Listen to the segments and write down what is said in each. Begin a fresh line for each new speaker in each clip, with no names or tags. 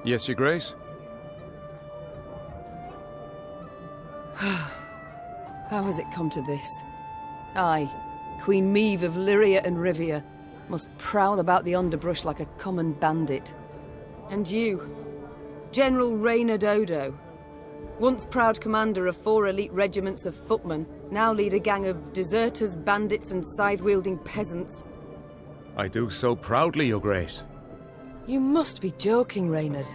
Yes, Your Grace?
How has it come to this? I, Queen Meve of Lyria and Rivia, must prowl about the underbrush like a common bandit. And you, General Reynard Odo, once proud commander of 4 elite regiments of footmen, now lead a gang of deserters, bandits and scythe-wielding peasants.
I do so proudly, Your Grace.
You must be joking, Reynard.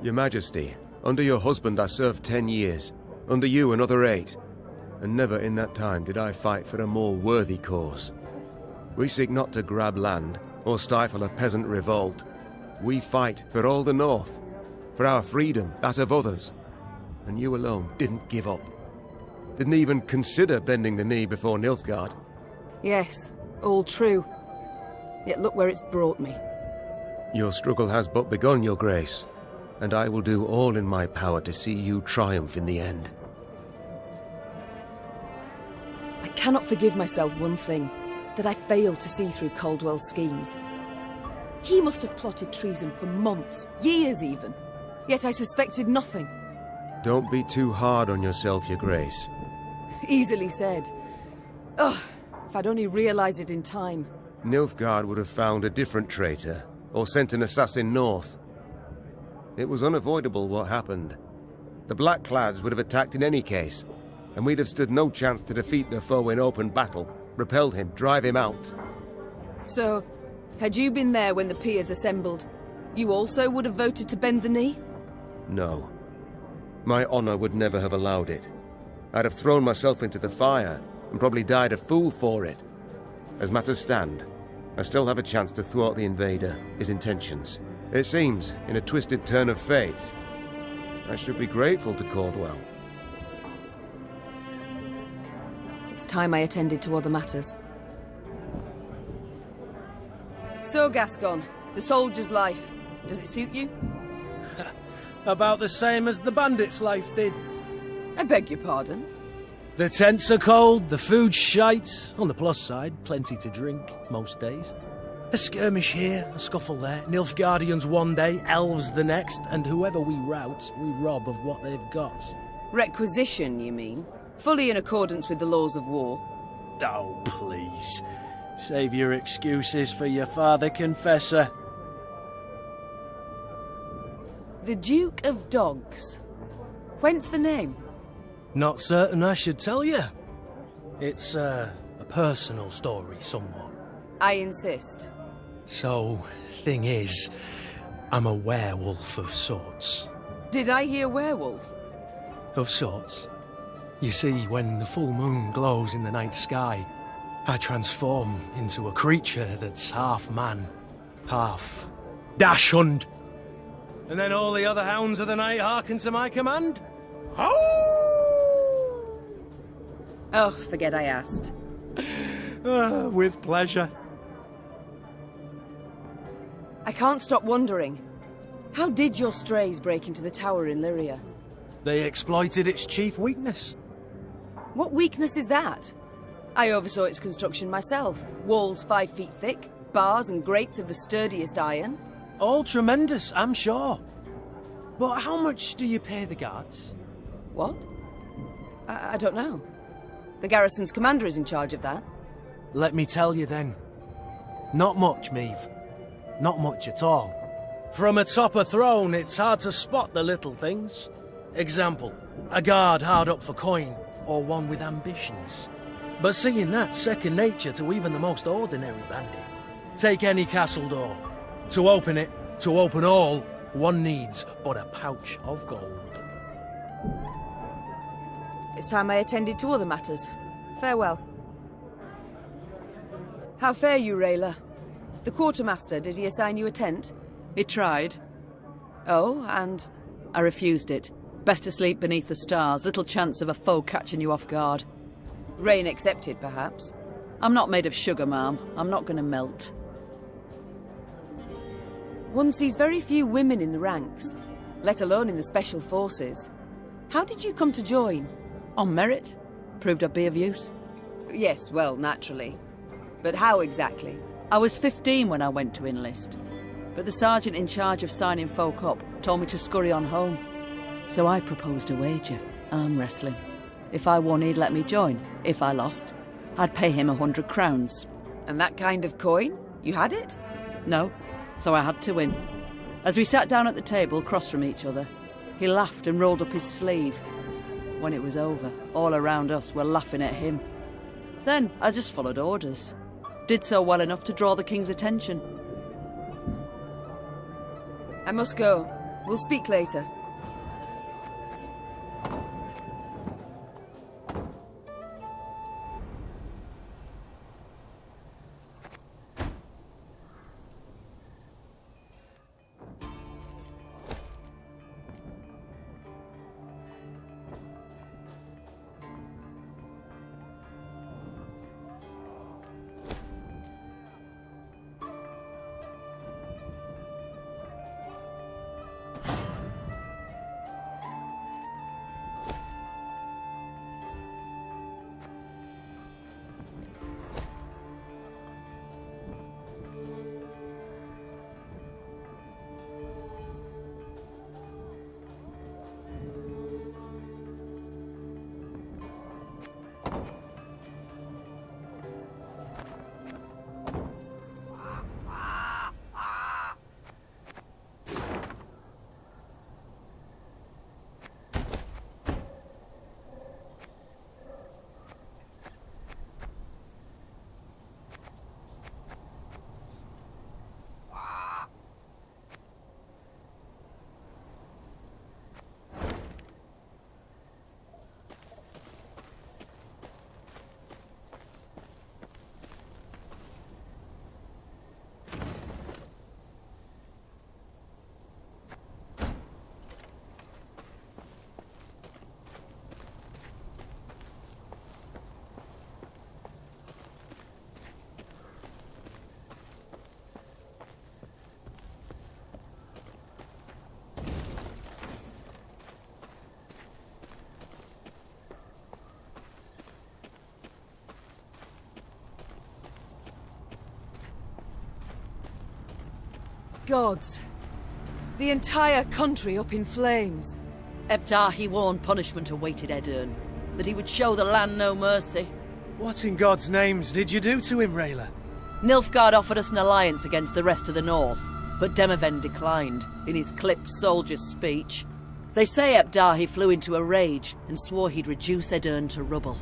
Your Majesty, under your husband I served 10 years, under you another 8. And never in that time did I fight for a more worthy cause. We seek not to grab land, or stifle a peasant revolt. We fight for all the North, for our freedom, that of others. And you alone didn't give up. Didn't even consider bending the knee before Nilfgaard.
Yes, all true. Yet look where it's brought me.
Your struggle has but begun, Your Grace, and I will do all in my power to see you triumph in the end.
I cannot forgive myself one thing, that I failed to see through Caldwell's schemes. He must have plotted treason for months, years even, yet I suspected nothing.
Don't be too hard on yourself, Your Grace.
Easily said. Ugh, if I'd only realized it in time.
Nilfgaard would have found a different traitor, or sent an assassin north. It was unavoidable what happened. The Blackclads would have attacked in any case, and we'd have stood no chance to defeat the foe in open battle, repel him, drive him out.
So, had you been there when the peers assembled, you also would have voted to bend the knee?
No. My honor would never have allowed it. I'd have thrown myself into the fire, and probably died a fool for it. As matters stand, I still have a chance to thwart the invader, his intentions. It seems, in a twisted turn of fate, I should be grateful to Caldwell.
It's time I attended to other matters. So, Gascon, the soldier's life, does it suit you?
About the same as the bandit's life did.
I beg your pardon?
The tents are cold, the food's shite. On the plus side, plenty to drink, most days. A skirmish here, a scuffle there, Nilfgaardians one day, elves the next, and whoever we rout, we rob of what they've got.
Requisition, you mean? Fully in accordance with the laws of war.
Oh, please. Save your excuses for your father confessor.
The Duke of Dogs. Whence the name?
Not certain I should tell you. It's a personal story, somewhat.
I insist.
So, thing is, I'm a werewolf of sorts.
Did I hear werewolf?
Of sorts. You see, when the full moon glows in the night sky, I transform into a creature that's half man, half dachshund. And then all the other hounds of the night hearken to my command.
Oh, forget I asked.
With pleasure.
I can't stop wondering. How did your strays break into the tower in Lyria?
They exploited its chief weakness.
What weakness is that? I oversaw its construction myself. Walls 5 feet thick, bars and grates of the sturdiest iron.
All tremendous, I'm sure. But how much do you pay the guards?
What? I don't know. The garrison's commander is in charge of that.
Let me tell you then. Not much, Meve. Not much at all. From atop a throne, it's hard to spot the little things. Example, a guard hard up for coin, or one with ambitions. But seeing that's second nature to even the most ordinary bandit. Take any castle door. To open it, to open all, one needs but a pouch of gold.
It's time I attended to other matters. Farewell. How fare you, Rayla? The quartermaster, did he assign you a tent?
He tried.
Oh, and?
I refused it. Best to sleep beneath the stars, little chance of a foe catching you off guard.
Rain accepted, perhaps?
I'm not made of sugar, ma'am. I'm not going to melt.
One sees very few women in the ranks, let alone in the special forces. How did you come to join?
On merit. Proved I'd be of use.
Yes, well, naturally. But how exactly?
I was 15 when I went to enlist. but the sergeant in charge of signing folk up told me to scurry on home. So I proposed a wager, arm wrestling. If I won, he'd let me join. If I lost, I'd pay him 100 crowns.
And that kind of coin? You had it?
No, so I had to win. As we sat down at the table across from each other, he laughed and rolled up his sleeve. When it was over, all around us were laughing at him. Then I just followed orders. Did so well enough to draw the king's attention.
I must go. We'll speak later. Gods. The entire country up in flames.
Ep8 warned punishment awaited Aedirn, that he would show the land no mercy.
What in God's names did you do to him, Rayla?
Nilfgaard offered us an alliance against the rest of the north, but Demoven declined, in his clipped soldier's speech. They say Ep8 flew into a rage and swore he'd reduce Aedirn to rubble.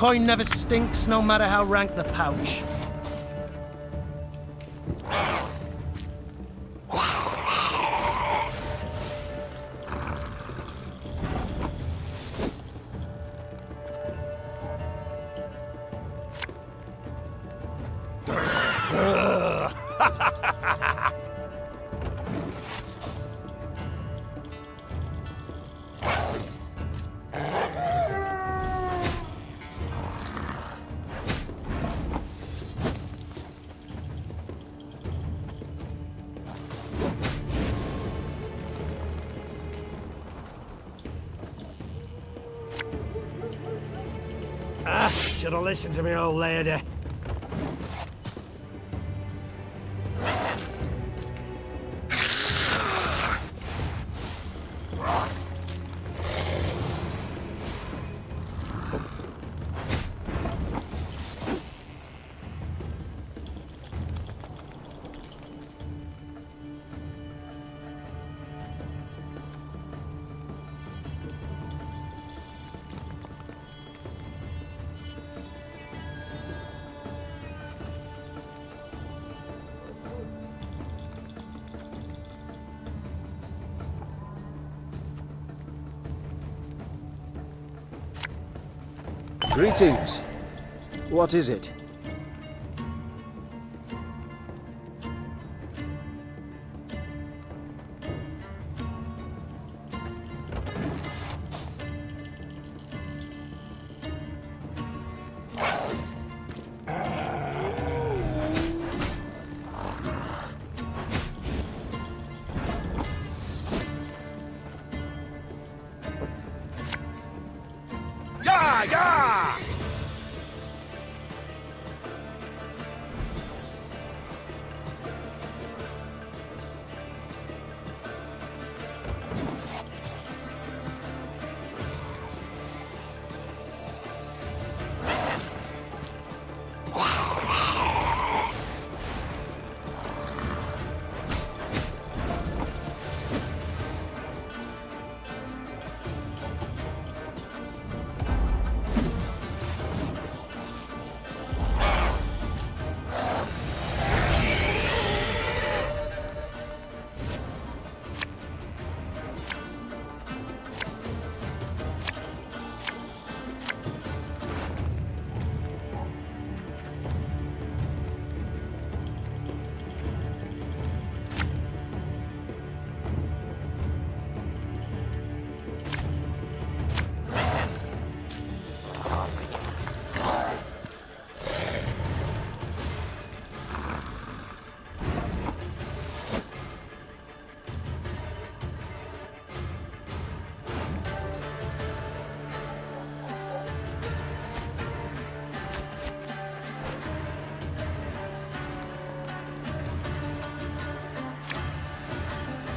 Coin never stinks, no matter how rank the pouch.
should have listened to me old lady.
Greetings. What is it?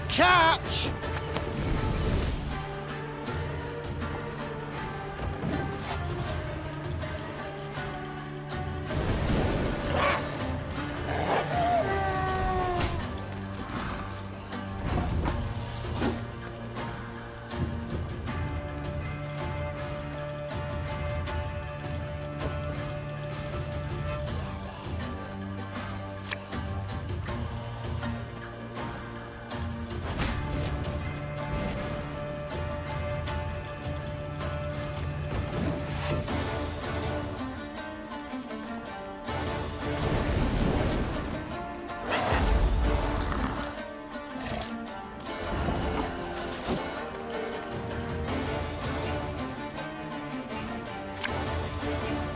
Catch!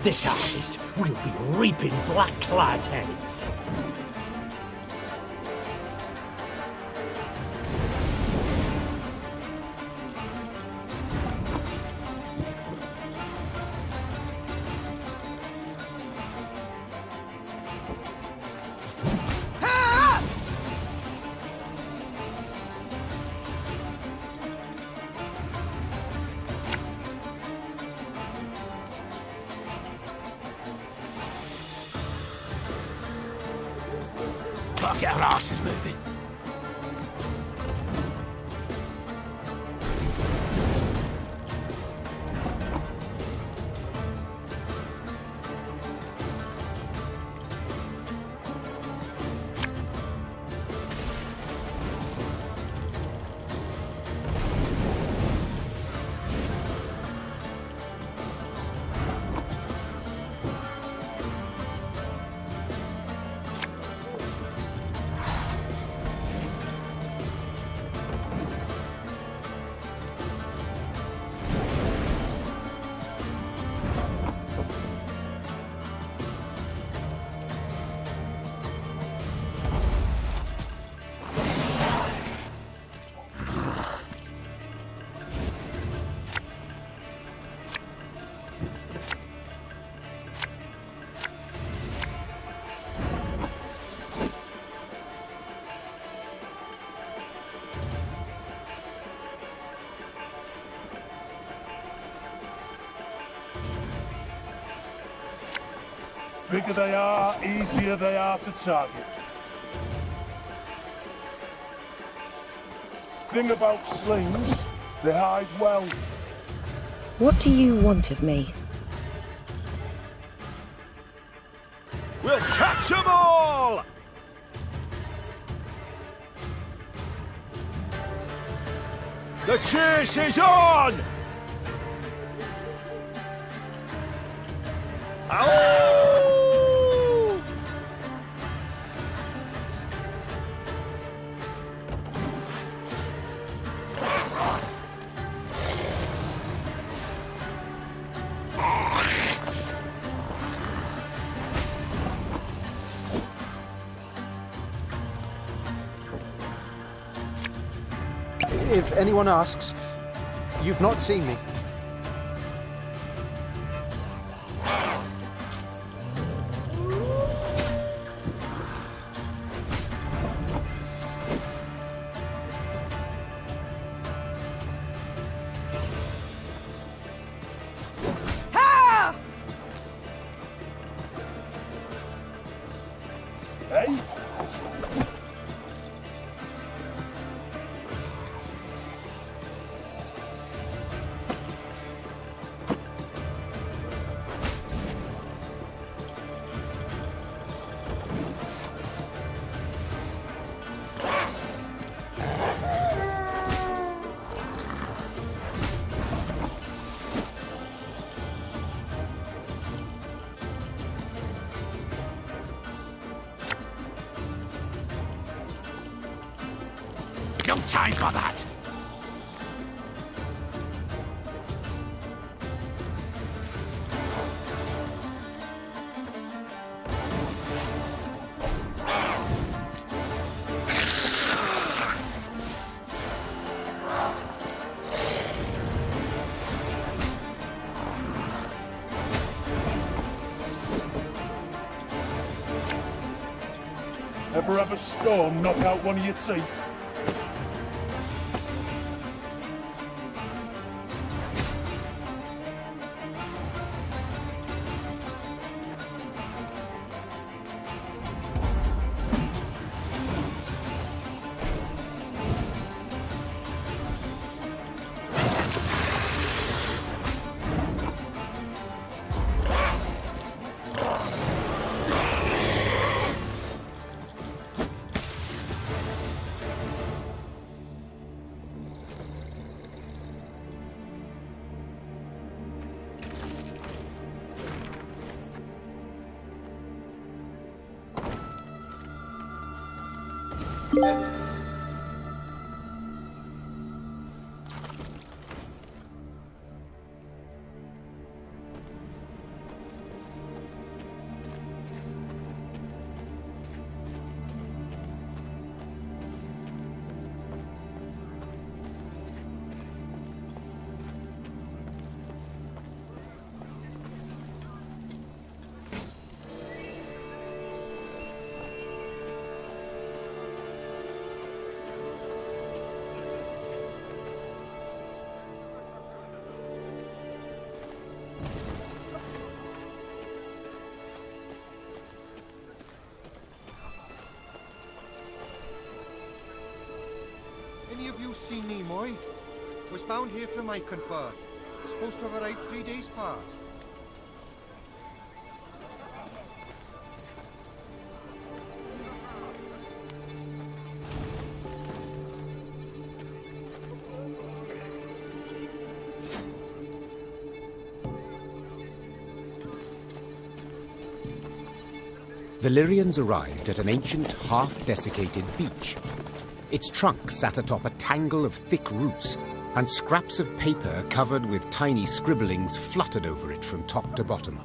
This harvest will be reaping black-clad heads. Get our asses moving.
Bigger they are, easier they are to target. Thing about slings, they hide well.
What do you want of me?
We'll catch 'em all! The chase is on! Ow!
If anyone asks, you've not seen me.
Eh?
No time for that!
Ever have a storm knock out one of your teeth?
Any of you seen Nimoy? Was bound here from Iconfar. Supposed to have arrived 3 days past.
The Lyrians arrived at an ancient, half-desiccated beach. Its trunk sat atop a tangle of thick roots, and scraps of paper covered with tiny scribblings fluttered over it from top to bottom.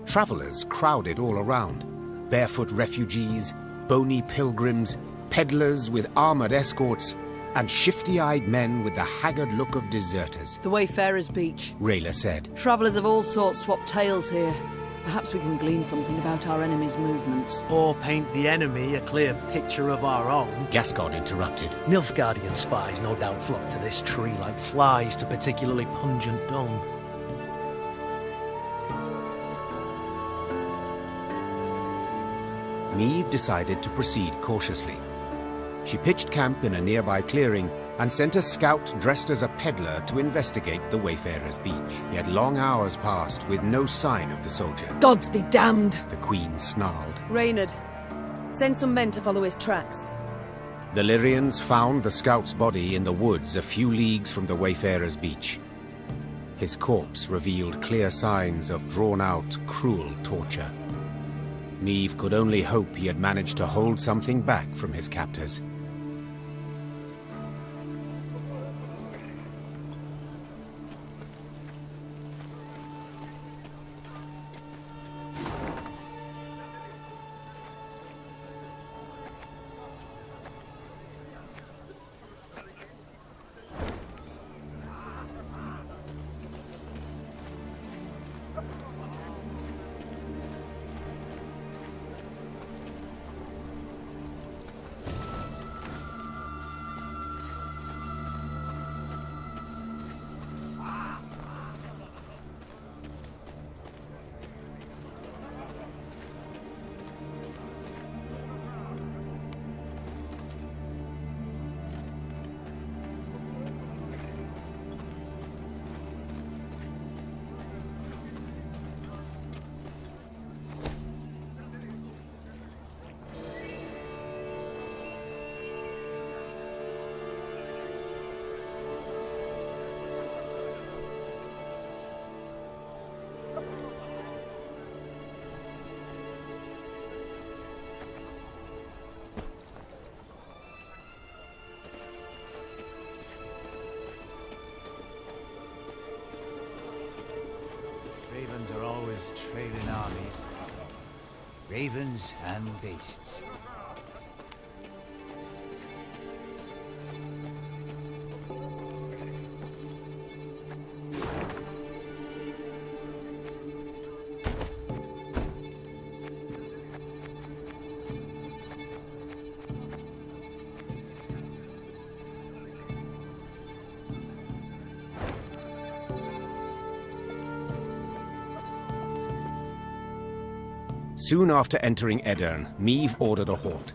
Travellers crowded all around. Barefoot refugees, bony pilgrims, peddlers with armoured escorts, and shifty-eyed men with the haggard look of deserters.
The Wayfarer's Beach.
Rayla said.
Travellers of all sorts swap tales here. Perhaps we can glean something about our enemy's movements.
Or paint the enemy a clear picture of our own.
Gascon interrupted.
Nilfgaardian spies no doubt flock to this tree like flies to particularly pungent dung.
Meve decided to proceed cautiously. She pitched camp in a nearby clearing and sent a scout dressed as a peddler to investigate the Wayfarer's Beach. Yet long hours passed with no sign of the soldier.
Gods be damned!
The Queen snarled.
Reynard, send some men to follow his tracks.
The Lyrians found the scout's body in the woods a few leagues from the Wayfarer's Beach. His corpse revealed clear signs of drawn-out, cruel torture. Meve could only hope he had managed to hold something back from his captors.
Ravens are always trailing armies. Ravens and beasts.
Soon after entering Aedirn, Meve ordered a halt.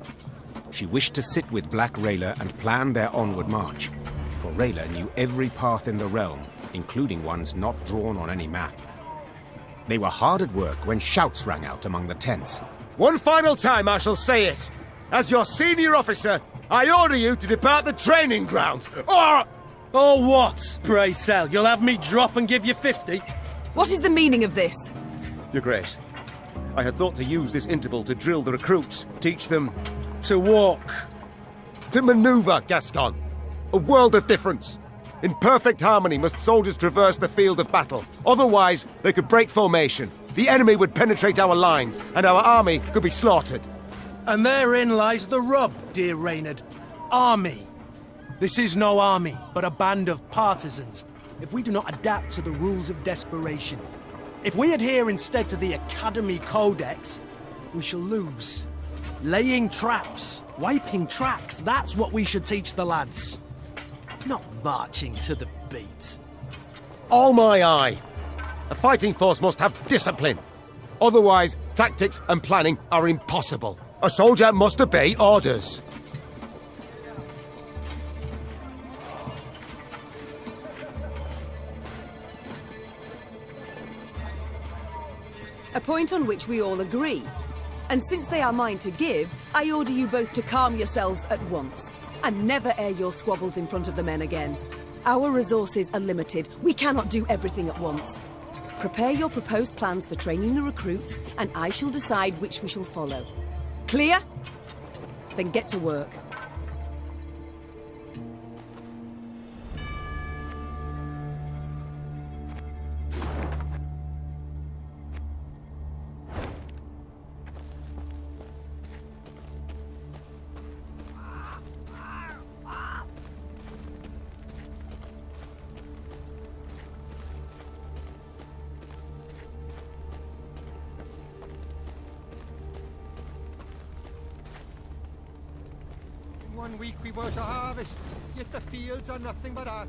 She wished to sit with Black Rayla and plan their onward march, for Rayla knew every path in the realm, including ones not drawn on any map. They were hard at work when shouts rang out among the tents.
One final time I shall say it. As your senior officer, I order you to depart the training grounds, or...
Or what, pray tell? You'll have me drop and give you 50?
What is the meaning of this?
Your Grace, I had thought to use this interval to drill the recruits, teach them...
To walk.
To maneuver, Gascon. A world of difference. In perfect harmony must soldiers traverse the field of battle. Otherwise, they could break formation. The enemy would penetrate our lines, and our army could be slaughtered.
And therein lies the rub, dear Reynard. Army. This is no army, but a band of partisans. If we do not adapt to the rules of desperation, if we adhere instead to the Academy Codex, we shall lose. Laying traps, wiping tracks, that's what we should teach the lads. Not marching to the beat.
All my eye. A fighting force must have discipline. Otherwise, tactics and planning are impossible. A soldier must obey orders.
A point on which we all agree. And since they are mine to give, I order you both to calm yourselves at once, and never air your squabbles in front of the men again. Our resources are limited. We cannot do everything at once. Prepare your proposed plans for training the recruits, and I shall decide which we shall follow. Clear? Then get to work.
In 1 week we were to harvest, yet the fields are nothing but ash.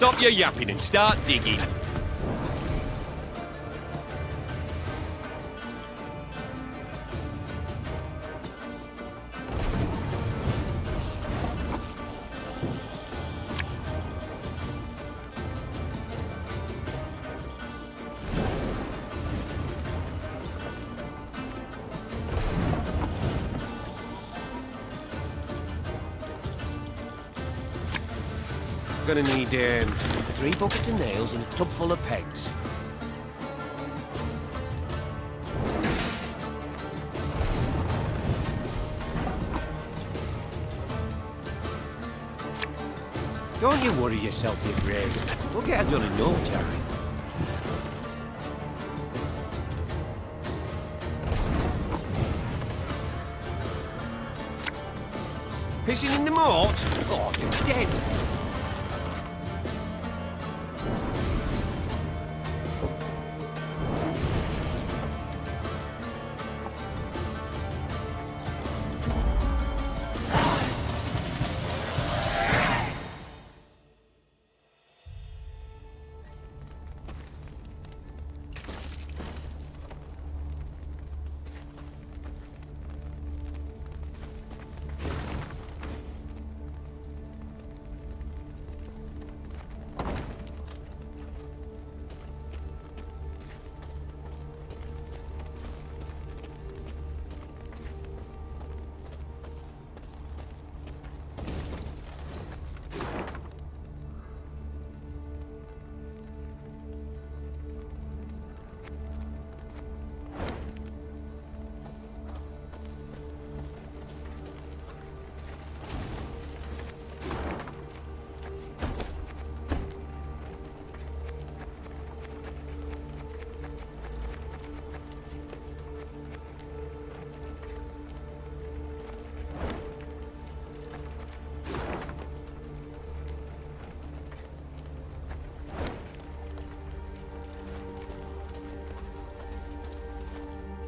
Stop your yapping and start digging.
Gonna need 3 buckets of nails and a tub full of pegs. Don't you worry yourself, you Grace. We'll get it done in no time. Pissing in the moat? Oh, you're dead.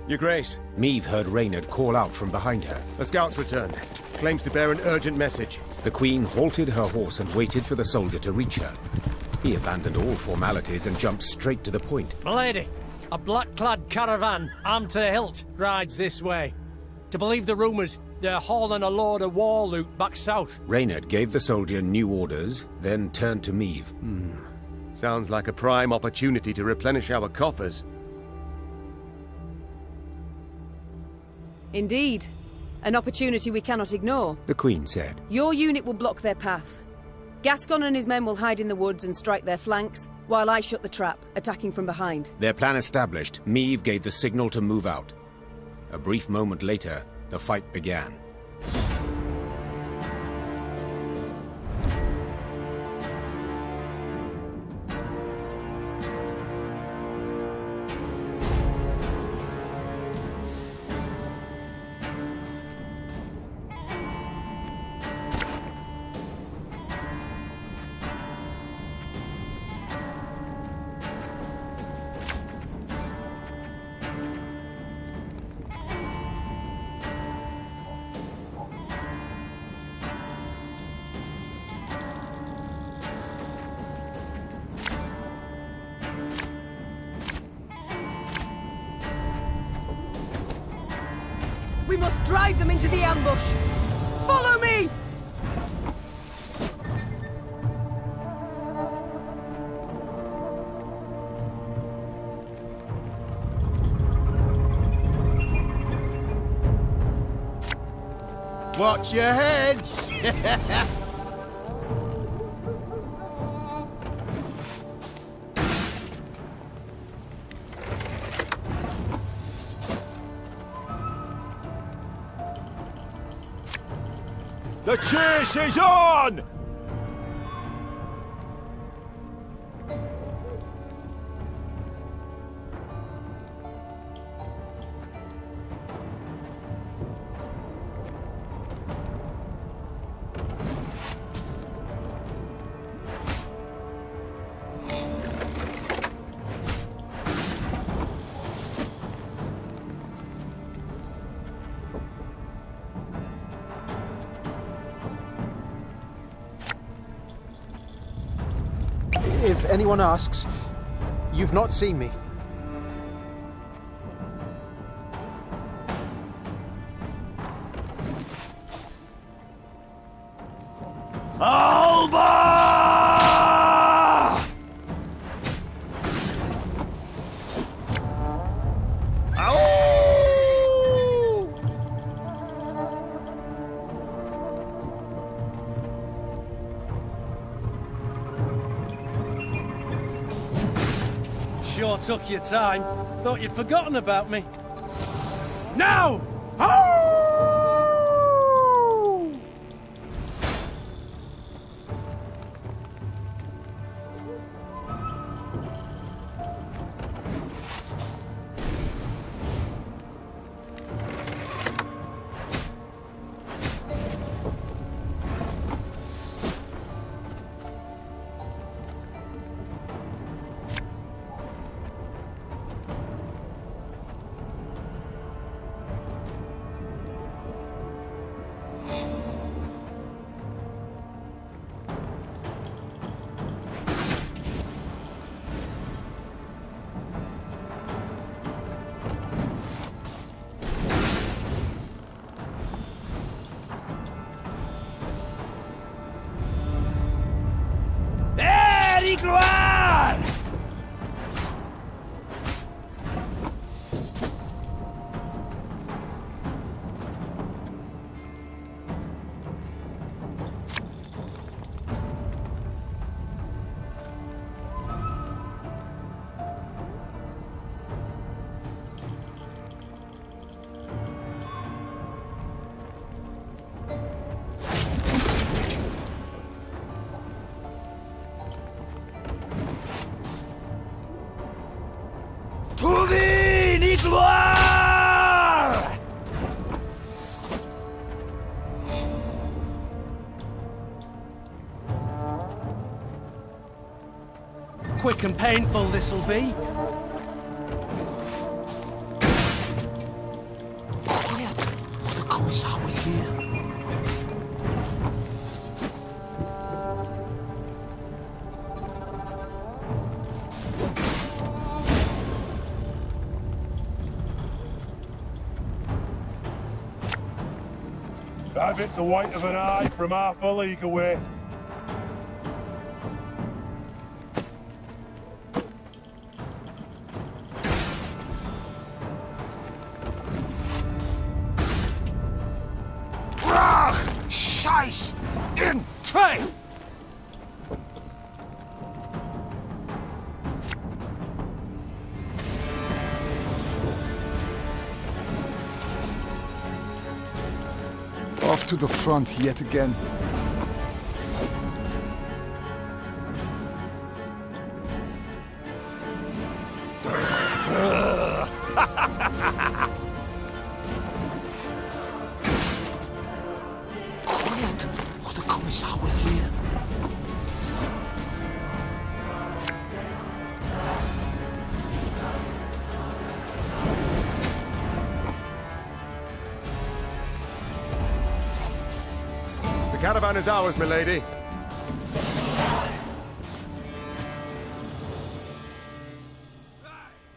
Your Grace,
Meave heard Reynard call out from behind her.
a scout's returned. Claims to bear an urgent message.
The Queen halted her horse and waited for the soldier to reach her. He abandoned all formalities and jumped straight to the point.
Milady, a black-clad caravan, armed to the hilt, rides this way. To believe the rumours, they're hauling a load of war loot back south.
Reynard gave the soldier new orders, then turned to Meave.
Sounds like a prime opportunity to replenish our coffers.
Indeed. An opportunity we cannot ignore.
The Queen said.
Your unit will block their path. Gascon and his men will hide in the woods and strike their flanks, while I shut the trap, attacking from behind.
Their plan established, Meave gave the signal to move out. A brief moment later, the fight began.
We must drive them into the ambush! Follow me!
Watch your heads! The chase is on!
If anyone asks, you've not seen me.
Alba!
Sure took your time. Thought you'd forgotten about me. Now! Ho!
Gloire! Trouver les gloires!
Quick and painful this'll be.
Quiet! The Commissar will hear.
I've hit the white of an eye from half a league away.
Scheiß! In zwei!
Off to the front yet again.
Quiet, or the Commissar will hear.
The caravan is ours, milady.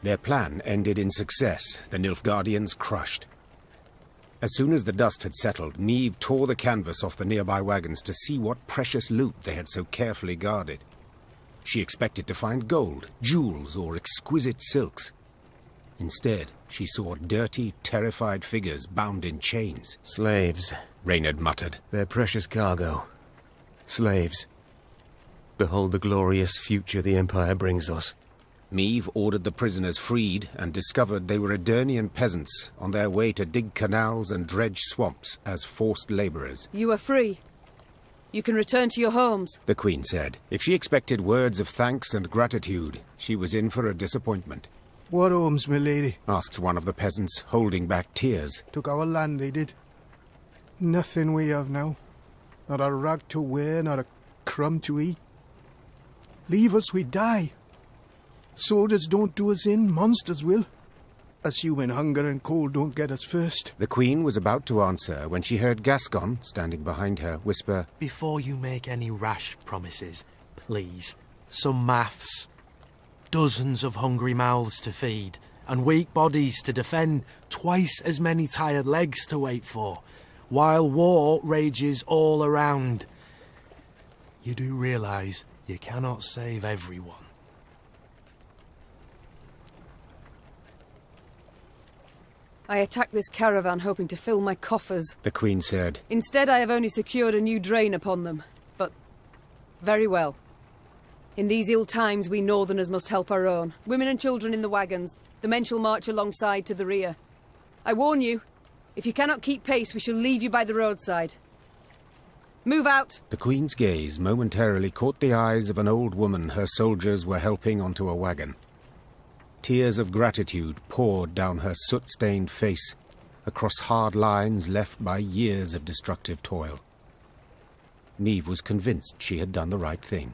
Their plan ended in success, the Nilfgaardians crushed. As soon as the dust had settled, Niamh tore the canvas off the nearby wagons to see what precious loot they had so carefully guarded. She expected to find gold, jewels, or exquisite silks. Instead, she saw dirty, terrified figures bound in chains.
Slaves,
Reynard muttered.
Their precious cargo. Slaves. Behold the glorious future the Empire brings us.
Niamh ordered the prisoners freed and discovered they were Aedirnian peasants on their way to dig canals and dredge swamps as forced labourers.
You are free. You can return to your homes,
The Queen said. If she expected words of thanks and gratitude, she was in for a disappointment.
What homes, milady?
Asked one of the peasants, holding back tears.
Took our land, they did. Nothing we have now. Not a rag to wear, not a crumb to eat. Leave us, we die. Soldiers don't do us in, monsters will. Assuming hunger and cold don't get us first.
The Queen was about to answer when she heard Gascon, standing behind her, whisper,
Before you make any rash promises, please,
some maths. Dozens of hungry mouths to feed, and weak bodies to defend, twice as many tired legs to wait for, while war rages all around. You do realise you cannot save everyone.
I attacked this caravan hoping to fill my coffers.
The Queen said.
Instead, I have only secured a new drain upon them. But very well. In these ill times, we Northerners must help our own. Women and children in the wagons. The men shall march alongside to the rear. I warn you, if you cannot keep pace, we shall leave you by the roadside. Move out!
The Queen's gaze momentarily caught the eyes of an old woman her soldiers were helping onto a wagon. Tears of gratitude poured down her soot-stained face, across hard lines left by years of destructive toil. Niamh was convinced she had done the right thing.